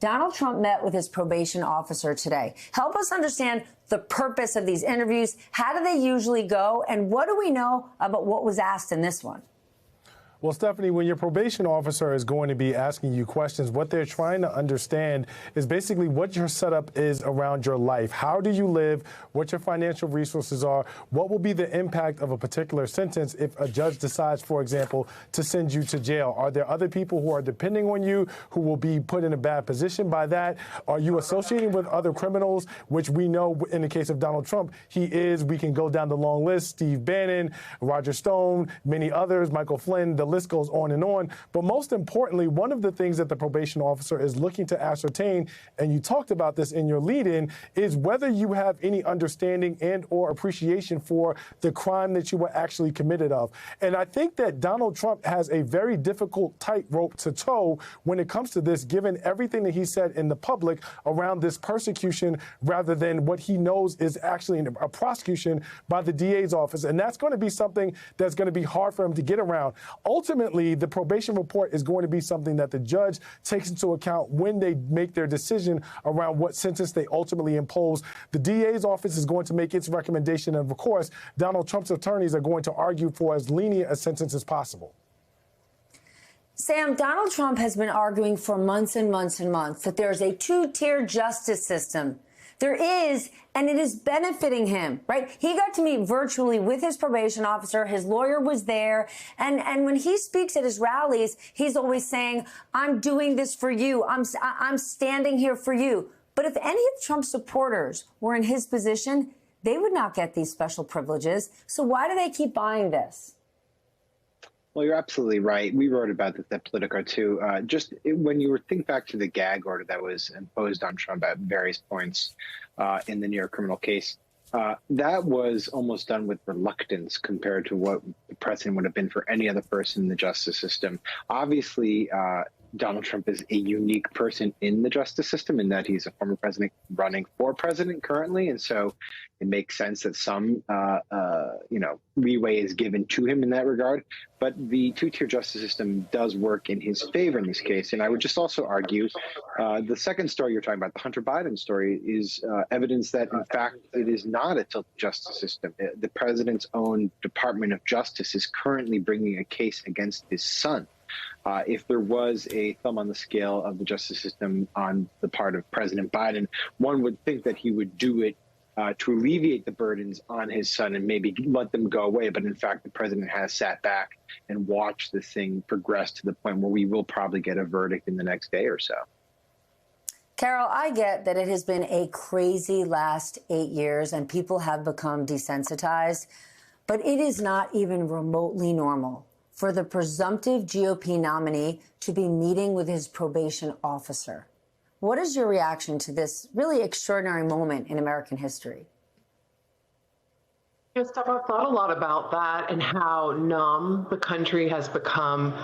Donald Trump met with his probation officer today. Help us understand the purpose of these interviews. How do they usually go? And what do we know about what was asked in this one? Well, Stephanie, when your probation officer is going to be asking you questions, what they're trying to understand is basically what your setup is around your life. How do you live? What your financial resources are? What will be the impact of a particular sentence if a judge decides, for example, to send you to jail? Are there other people who are depending on you who will be put in a bad position by that? Are you associating with other criminals, which we know in the case of Donald Trump, he is? We can go down the long list. Steve Bannon, Roger Stone, many others, Michael Flynn, the list goes on and on. But most importantly, one of the things that the probation officer is looking to ascertain, and you talked about this in your lead-in, is whether you have any understanding and or appreciation for the crime that you were actually committed of. And I think that Donald Trump has a very difficult tightrope to toe when it comes to this, given everything that he said in the public around this persecution, rather than what he knows is actually a prosecution by the DA's office. And that's going to be something that's going to be hard for him to get around. Ultimately, the probation report is going to be something that the judge takes into account when they make their decision around what sentence they ultimately impose. The DA's office is going to make its recommendation, and of course, Donald Trump's attorneys are going to argue for as lenient a sentence as possible. Sam, Donald Trump has been arguing for months and months and months that there's a two-tier justice system. There is, and it is benefiting him, right? He got to meet virtually with his probation officer. His lawyer was there. And when he speaks at his rallies, he's always saying, I'm doing this for you. I'm standing here for you. But if any of Trump's supporters were in his position, they would not get these special privileges. So why do they keep buying this? Well, you're absolutely right. We wrote about this at Politico, too. When you think back to the gag order that was imposed on Trump at various points in the New York criminal case, that was almost done with reluctance compared to what the precedent would have been for any other person in the justice system. Obviously, Donald Trump is a unique person in the justice system in that he's a former president running for president currently. And so it makes sense that some, leeway is given to him in that regard. But the two-tier justice system does work in his favor in this case. And I would just also argue the second story you're talking about, the Hunter Biden story, is evidence that, in fact, it is not a tilted justice system. The president's own Department of Justice is currently bringing a case against his son. If there was a thumb on the scale of the justice system on the part of President Biden, one would think that he would do it to alleviate the burdens on his son and maybe let them go away. But in fact, the president has sat back and watched this thing progress to the point where we will probably get a verdict in the next day or so. Carol, I get that it has been a crazy last 8 years and people have become desensitized, but it is not even remotely normal for the presumptive GOP nominee to be meeting with his probation officer. What is your reaction to this really extraordinary moment in American history? Yes, Steph, I've thought a lot about that and how numb the country has become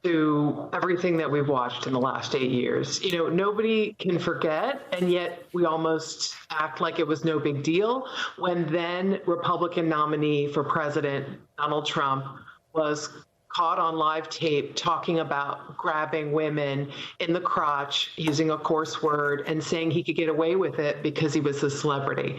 to everything that we've watched in the last 8 years. You know, nobody can forget, and yet we almost act like it was no big deal when then Republican nominee for president Donald Trump was caught on live tape talking about grabbing women in the crotch, using a coarse word, and saying he could get away with it because he was a celebrity.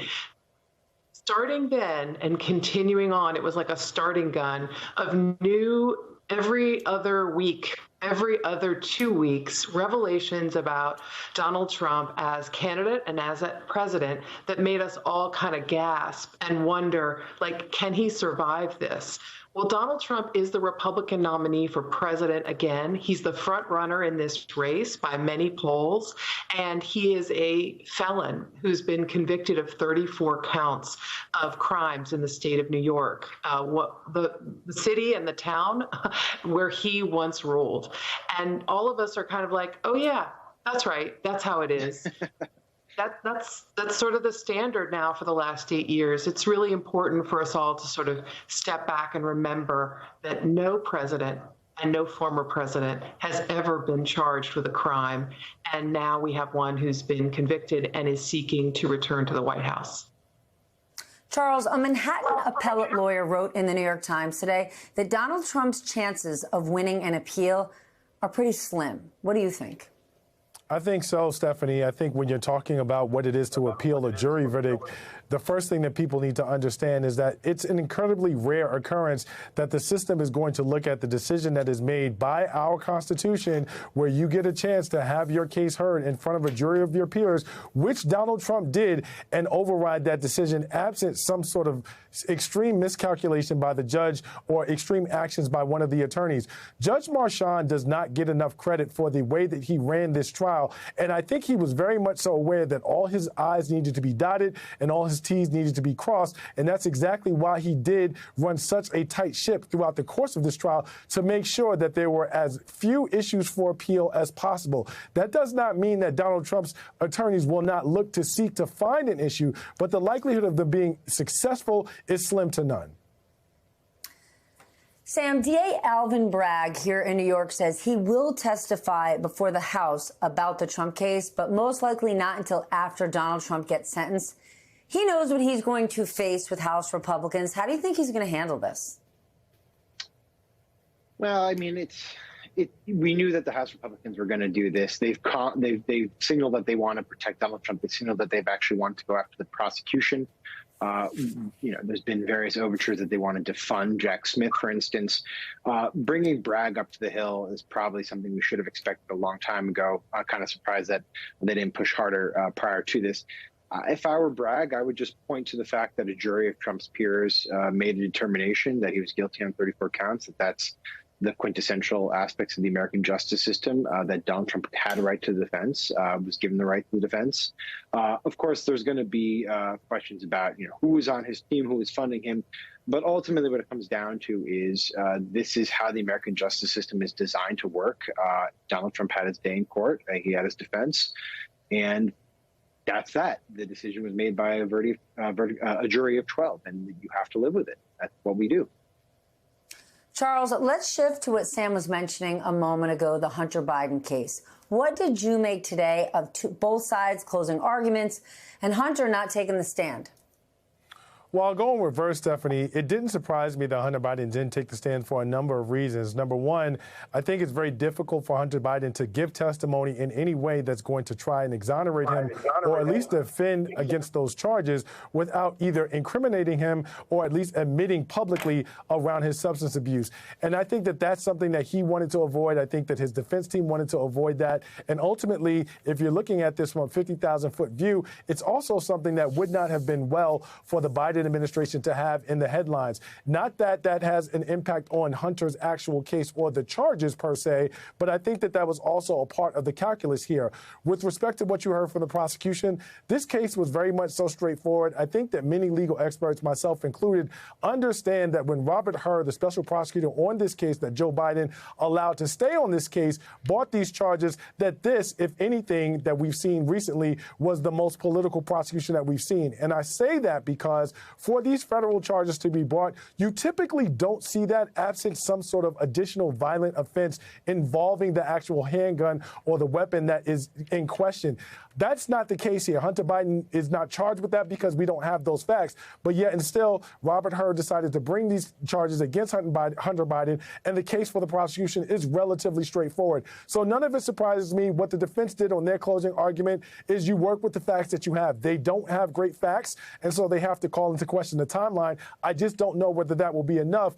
Starting then and continuing on, it was like a starting gun of new every other week, every other 2 weeks, revelations about Donald Trump as candidate and as a president that made us all kind of gasp and wonder, like, can he survive this? Well, Donald Trump is the Republican nominee for president again. He's the front runner in this race by many polls, and he is a felon who's been convicted of 34 counts of crimes in the state of New York, the city and the town where he once ruled. And all of us are kind of like, oh yeah, that's right, that's how it is. That's sort of the standard now for the last 8 years. It's really important for us all to sort of step back and remember that no president and no former president has ever been charged with a crime. And now we have one who's been convicted and is seeking to return to the White House. Charles, a Manhattan appellate lawyer wrote in the New York Times today that Donald Trump's chances of winning an appeal are pretty slim. What do you think? I think so, Stephanie. I think when you're talking about what it is to appeal a jury verdict, the first thing that people need to understand is that it's an incredibly rare occurrence that the system is going to look at the decision that is made by our Constitution, where you get a chance to have your case heard in front of a jury of your peers, which Donald Trump did, and override that decision absent some sort of extreme miscalculation by the judge or extreme actions by one of the attorneys. Judge Marchand does not get enough credit for the way that he ran this trial. And I think he was very much so aware that all his I's needed to be dotted and all his T's needed to be crossed. And that's exactly why he did run such a tight ship throughout the course of this trial, to make sure that there were as few issues for appeal as possible. That does not mean that Donald Trump's attorneys will not look to seek to find an issue, but the likelihood of them being successful is slim to none. Sam, DA Alvin Bragg here in New York says he will testify before the House about the Trump case, but most likely not until after Donald Trump gets sentenced. He knows what he's going to face with House Republicans. How do you think he's going to handle this? Well, I mean, we knew that the House Republicans were going to do this. They've signaled that they want to protect Donald Trump. They signaled that they've actually wanted to go after the prosecution. There's been various overtures that they wanted to fund Jack Smith, for instance. Bringing Bragg up to the Hill is probably something we should have expected a long time ago. I'm kind of surprised that they didn't push harder prior to this. If I were Bragg, I would just point to the fact that a jury of Trump's peers made a determination that he was guilty on 34 counts, that's the quintessential aspects of the American justice system, that Donald Trump had a right to the defense, was given the right to the defense. Of course, there's going to be questions about, who was on his team, who was funding him. But ultimately, what it comes down to is this is how the American justice system is designed to work. Donald Trump had his day in court. He had his defense. And that's that. The decision was made by a jury of 12, and you have to live with it. That's what we do. Charles, let's shift to what Sam was mentioning a moment ago, the Hunter Biden case. What did you make today of both sides closing arguments and Hunter not taking the stand? Well, I'll go in reverse, Stephanie. It didn't surprise me that Hunter Biden didn't take the stand for a number of reasons. Number one, I think it's very difficult for Hunter Biden to give testimony in any way that's going to try and exonerate him or at least defend against those charges without either incriminating him or at least admitting publicly around his substance abuse. And I think that that's something that he wanted to avoid. I think that his defense team wanted to avoid that. And ultimately, if you're looking at this from a 50,000-foot view, it's also something that would not have been well for the Biden administration to have in the headlines. Not that that has an impact on Hunter's actual case or the charges per se, but I think that that was also a part of the calculus here. With respect to what you heard from the prosecution, this case was very much so straightforward. I think that many legal experts, myself included, understand that when Robert Hur, the special prosecutor on this case that Joe Biden allowed to stay on this case, brought these charges, that this, if anything, that we've seen recently was the most political prosecution that we've seen. And I say that because for these federal charges to be brought, you typically don't see that absent some sort of additional violent offense involving the actual handgun or the weapon that is in question. That's not the case here. Hunter Biden is not charged with that because we don't have those facts. But yet and still, Robert Hur decided to bring these charges against Hunter Biden, and the case for the prosecution is relatively straightforward. So none of it surprises me. What the defense did on their closing argument is you work with the facts that you have. They don't have great facts, and so they have to call into question the timeline. I just don't know whether that will be enough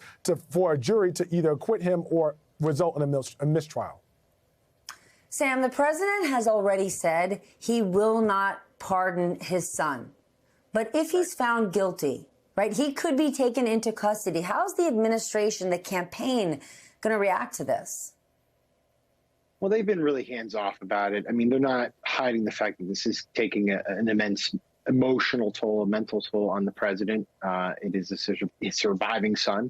for a jury to either acquit him or result in a mistrial. Sam, the president has already said he will not pardon his son. But if he's found guilty, right, he could be taken into custody. How's the administration, the campaign, going to react to this? Well, they've been really hands-off about it. I mean, they're not hiding the fact that this is taking an immense emotional toll, a mental toll on the president. It is a surviving son.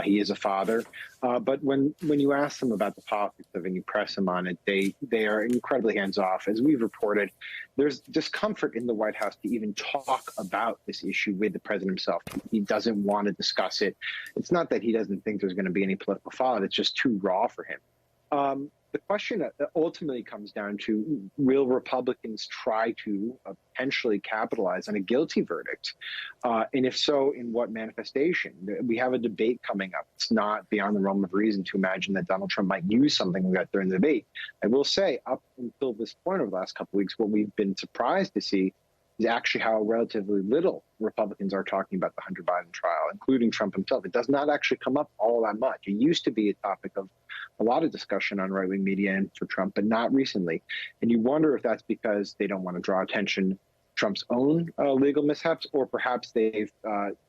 He is a father. But when you ask them about the politics of it and you press them on it, they are incredibly hands-off. As we've reported, there's discomfort in the White House to even talk about this issue with the president himself. He doesn't want to discuss it. It's not that he doesn't think there's going to be any political fallout. It's just too raw for him. the question ultimately comes down to, will Republicans try to potentially capitalize on a guilty verdict? And if so, in what manifestation? We have a debate coming up. It's not beyond the realm of reason to imagine that Donald Trump might use something like that during the debate. I will say, up until this point over the last couple of weeks, what we've been surprised to see is actually how relatively little Republicans are talking about the Hunter Biden trial, including Trump himself. It does not actually come up all that much. It used to be a topic of a lot of discussion on right-wing media and for Trump, but not recently. And you wonder if that's because they don't want to draw attention to Trump's own legal mishaps, or perhaps they've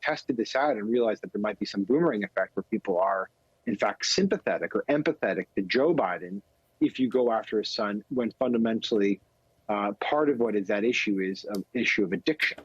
tested this out and realized that there might be some boomerang effect where people are, in fact, sympathetic or empathetic to Joe Biden if you go after his son, when fundamentally part of what is that issue is an issue of addiction.